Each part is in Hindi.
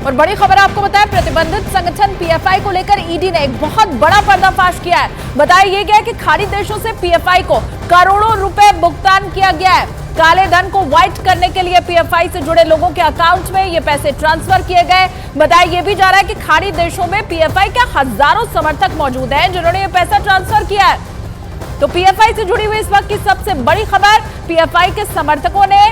और बड़ी खबर आपको बताएं, प्रतिबंधित संगठन पीएफआई को लेकर ईडी ने एक बहुत बड़ा पर्दाफाश किया है। बताया यह गया कि खाड़ी देशों से पीएफआई को करोड़ों रुपए भुगतान किया गया है। काले धन को व्हाइट करने के लिए पीएफआई से जुड़े लोगों के अकाउंट में ये पैसे ट्रांसफर किए गए। बताया यह भी जा रहा है कि खाड़ी देशों में पीएफआई के हजारों समर्थक मौजूद हैं जिन्होंने ये पैसा ट्रांसफर किया है। तो पीएफआई से जुड़ी हुई इस वक्त की सबसे बड़ी खबर, पीएफआई के समर्थकों ने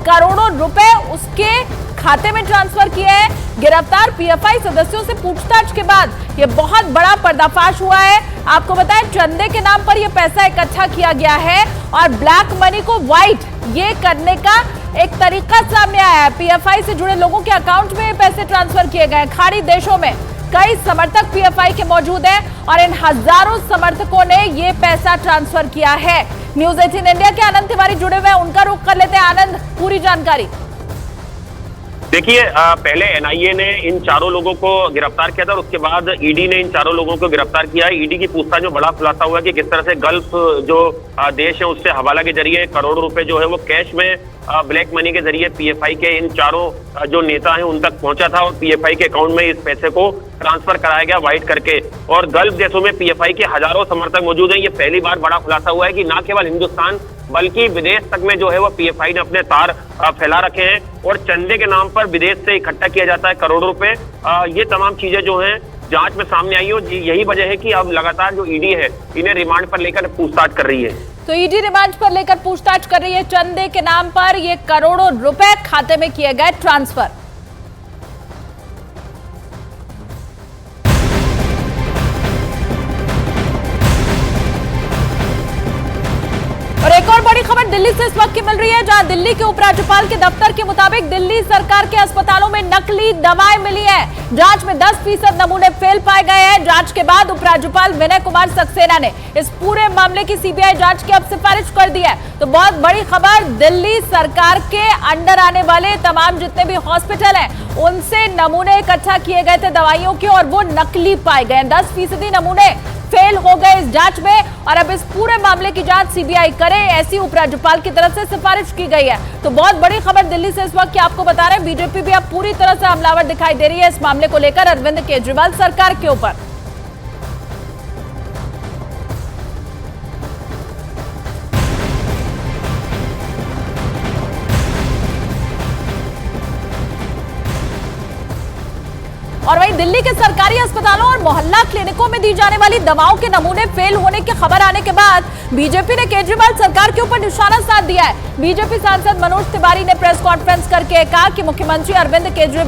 करोड़ों रुपए उसके खाते में ट्रांसफर किए हैं। गिरफ्तार पीएफआई सदस्यों से पूछताछ के बाद यह बहुत बड़ा पर्दाफाश हुआ है। आपको बताएं, चंदे के नाम पर यह पैसा इकट्ठा किया गया है और ब्लैक मनी को व्हाइट ये करने का एक तरीका सामने आया है। पीएफआई से जुड़े लोगों के अकाउंट में पैसे ट्रांसफर किए गए। खाड़ी देशों में कई समर्थक पीएफआई के मौजूद हैं और इन हजारों समर्थकों ने ये पैसा ट्रांसफर किया है। न्यूज़ 18 इंडिया के आनंद तिवारी जुड़े हुए हैं, उनका रुख कर लेते हैं। आनंद, पूरी जानकारी। देखिए, पहले एनआईए ने इन चारों लोगों को गिरफ्तार किया था और उसके बाद ईडी ने इन चारों लोगों को गिरफ्तार किया है। ईडी की पूछताछ में बड़ा खुलासा हुआ कि किस तरह से गल्फ जो देश है उससे हवाला के जरिए करोड़ों रुपए जो है वो कैश में ब्लैक मनी के जरिए पीएफआई के इन चारों जो नेता हैं उन तक पहुंचा था और पीएफआई के अकाउंट में इस पैसे को ट्रांसफर कराया गया व्हाइट करके। और गल्फ देशों में पीएफआई के हजारों समर्थक मौजूद हैं। ये पहली बार बड़ा खुलासा हुआ है कि न केवल हिंदुस्तान बल्कि विदेश तक में जो है वो पीएफआई ने अपने तार फैला रखे हैं और चंदे के नाम पर विदेश से इकट्ठा किया जाता है करोड़ों रुपए। ये तमाम चीजें जो हैं जांच में सामने आई हो। यही वजह है कि अब लगातार जो ईडी है इन्हें रिमांड पर लेकर पूछताछ कर रही है। तो ईडी रिमांड पर लेकर पूछताछ कर रही है। चंदे के नाम पर ये करोड़ों रुपए खाते में किए गए ट्रांसफर। और एक और बड़ी खबर दिल्ली से इस वक्त की मिल रही है, जहां दिल्ली के उपराज्यपाल के दफ्तर के मुताबिक दिल्ली सरकार के अस्पतालों में नकली दवाएं मिली है। जांच में 10% नमूने फेल पाए गए हैं। जांच के बाद उपराज्यपाल विनय कुमार सक्सेना ने इस पूरे मामले की सीबीआई जांच की अब सिफारिश कर दी है। तो बहुत बड़ी खबर, दिल्ली सरकार के अंडर आने वाले तमाम जितने भी हॉस्पिटल हैं उनसे नमूने इकट्ठा किए गए थे दवाइयों के और वो नकली पाए गए। 10% नमूने फेल हो गए इस जांच में और अब इस पूरे मामले की जांच सीबीआई करे, ऐसी उपराज्यपाल की तरफ से सिफारिश की गई है। तो बहुत बड़ी खबर दिल्ली से इस वक्त की आपको बता रहे हैं, बीजेपी भी अब पूरी तरह से हमलावर दिखाई दे रही है इस मामले को लेकर अरविंद केजरीवाल सरकार के ऊपर। और वहीं दिल्ली के सरकारी अस्पतालों और मोहल्ला क्लिनिकों में दी जाने वाली दवाओं के नमूने फेल होने की खबर आने के बाद बीजेपी ने केजरीवाल सरकार के ऊपर निशाना साध दिया है। बीजेपी सांसद मनोज तिवारी ने प्रेस कॉन्फ्रेंस करके कहा कि मुख्यमंत्री अरविंद केजरीवाल